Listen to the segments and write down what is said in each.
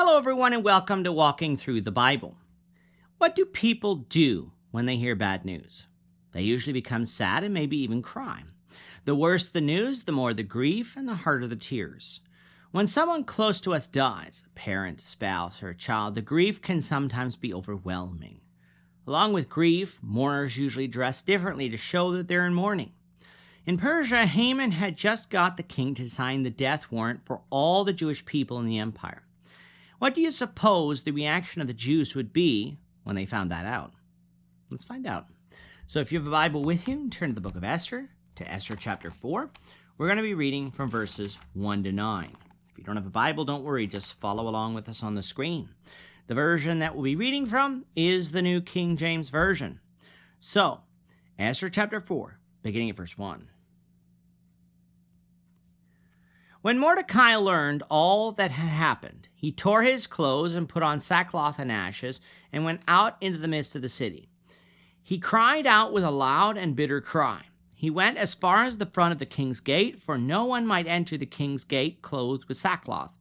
Hello, everyone, and welcome to Walking Through the Bible. What do people do when they hear bad news? They usually become sad and maybe even cry. The worse the news, the more the grief and the harder the tears. When someone close to us dies, a parent, spouse, or a child, the grief can sometimes be overwhelming. Along with grief, mourners usually dress differently to show that they're in mourning. In Persia, Haman had just got the king to sign the death warrant for all the Jewish people in the empire. What do you suppose the reaction of the Jews would be when they found that out? Let's find out. So if you have a Bible with you, turn to the book of Esther, to Esther chapter 4. We're going to be reading from verses 1 to 9. If you don't have a Bible, don't worry, just follow along with us on the screen. The version that we'll be reading from is the New King James Version. So, Esther chapter 4, beginning at verse 1. When Mordecai learned all that had happened, he tore his clothes and put on sackcloth and ashes and went out into the midst of the city. He cried out with a loud and bitter cry. He went as far as the front of the king's gate, for no one might enter the king's gate clothed with sackcloth.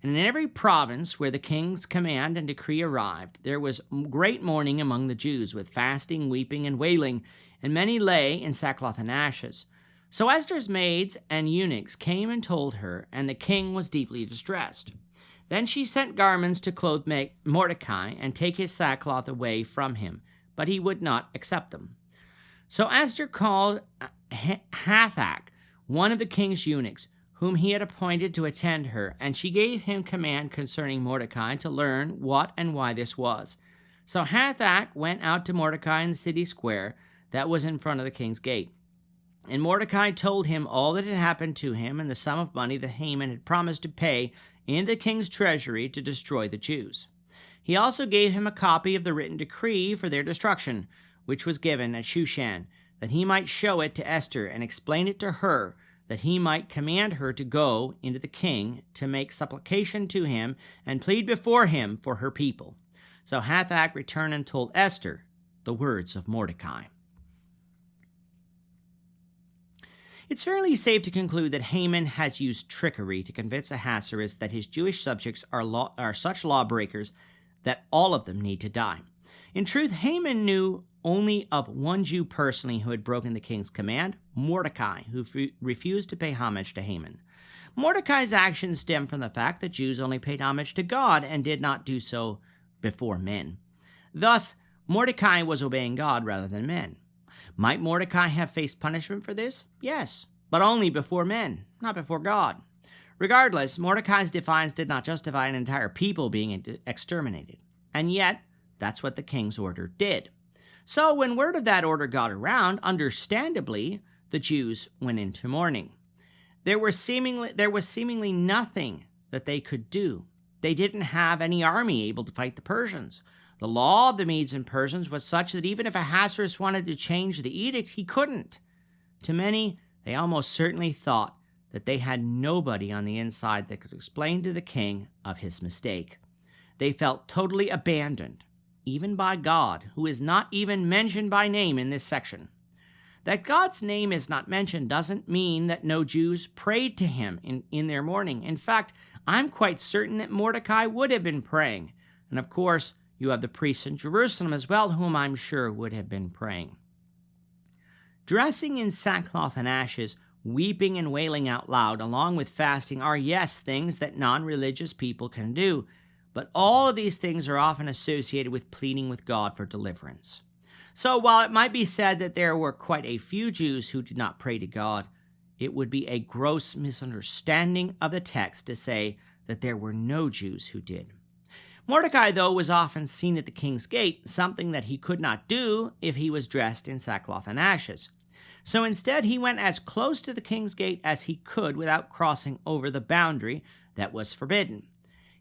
And in every province where the king's command and decree arrived, there was great mourning among the Jews, with fasting, weeping, and wailing, and many lay in sackcloth and ashes. So Esther's maids and eunuchs came and told her, and the king was deeply distressed. Then she sent garments to clothe Mordecai and take his sackcloth away from him, but he would not accept them. So Esther called Hathach, one of the king's eunuchs, whom he had appointed to attend her, and she gave him command concerning Mordecai to learn what and why this was. So Hathach went out to Mordecai in the city square that was in front of the king's gate. And Mordecai told him all that had happened to him and the sum of money that Haman had promised to pay in the king's treasury to destroy the Jews. He also gave him a copy of the written decree for their destruction, which was given at Shushan, that he might show it to Esther and explain it to her, that he might command her to go into the king to make supplication to him and plead before him for her people. So Hathach returned and told Esther the words of Mordecai. It's fairly safe to conclude that Haman has used trickery to convince Ahasuerus that his Jewish subjects are such lawbreakers that all of them need to die. In truth, Haman knew only of one Jew personally who had broken the king's command, Mordecai, who refused to pay homage to Haman. Mordecai's actions stem from the fact that Jews only paid homage to God and did not do so before men. Thus, Mordecai was obeying God rather than men. Might Mordecai have faced punishment for this? Yes, but only before men, not before God. Regardless, Mordecai's defiance did not justify an entire people being exterminated. And yet, that's what the king's order did. So when word of that order got around, understandably, the Jews went into mourning. There was seemingly nothing that they could do. They didn't have any army able to fight the Persians. The law of the Medes and Persians was such that even if Ahasuerus wanted to change the edict, he couldn't. To many, they almost certainly thought that they had nobody on the inside that could explain to the king of his mistake. They felt totally abandoned, even by God, who is not even mentioned by name in this section. That God's name is not mentioned doesn't mean that no Jews prayed to him in their mourning. In fact, I'm quite certain that Mordecai would have been praying. And of course, you have the priests in Jerusalem as well, whom I'm sure would have been praying. Dressing in sackcloth and ashes, weeping and wailing out loud, along with fasting, are, yes, things that non-religious people can do, but all of these things are often associated with pleading with God for deliverance. So while it might be said that there were quite a few Jews who did not pray to God, it would be a gross misunderstanding of the text to say that there were no Jews who did. Mordecai, though, was often seen at the king's gate, something that he could not do if he was dressed in sackcloth and ashes. So instead, he went as close to the king's gate as he could without crossing over the boundary that was forbidden.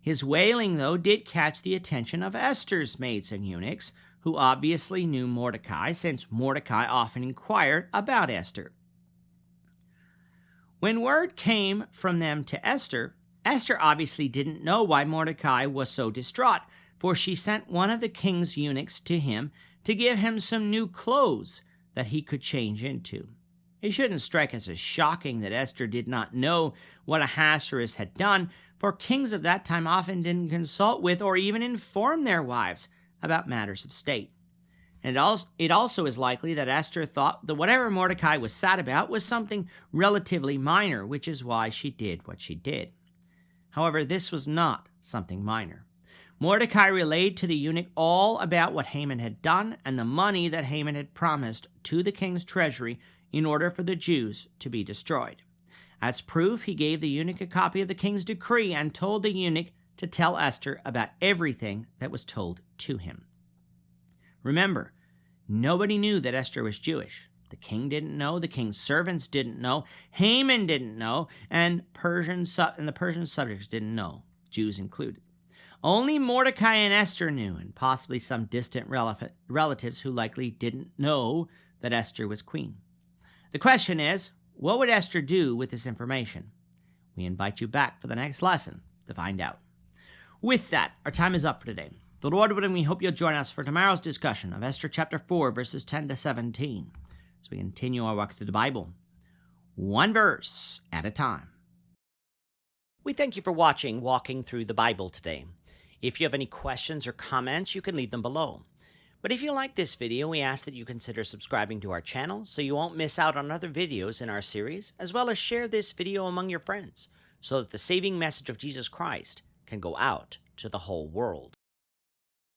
His wailing, though, did catch the attention of Esther's maids and eunuchs, who obviously knew Mordecai, since Mordecai often inquired about Esther. When word came from them to Esther, Esther obviously didn't know why Mordecai was so distraught, for she sent one of the king's eunuchs to him to give him some new clothes that he could change into. It shouldn't strike us as shocking that Esther did not know what Ahasuerus had done, for kings of that time often didn't consult with or even inform their wives about matters of state. And it also is likely that Esther thought that whatever Mordecai was sad about was something relatively minor, which is why she did what she did. However, this was not something minor. Mordecai relayed to the eunuch all about what Haman had done and the money that Haman had promised to the king's treasury in order for the Jews to be destroyed. As proof, he gave the eunuch a copy of the king's decree and told the eunuch to tell Esther about everything that was told to him. Remember, nobody knew that Esther was Jewish. The king didn't know, the king's servants didn't know, Haman didn't know, and the Persian subjects didn't know, Jews included. Only Mordecai and Esther knew, and possibly some distant relatives who likely didn't know that Esther was queen. The question is, what would Esther do with this information? We invite you back for the next lesson to find out. With that, our time is up for today. The Lord willing, we hope you'll join us for tomorrow's discussion of Esther chapter 4, verses 10 to 17, as we continue our walk through the Bible, one verse at a time. We thank you for watching Walking Through the Bible today. If you have any questions or comments, you can leave them below. But if you like this video, we ask that you consider subscribing to our channel so you won't miss out on other videos in our series, as well as share this video among your friends so that the saving message of Jesus Christ can go out to the whole world.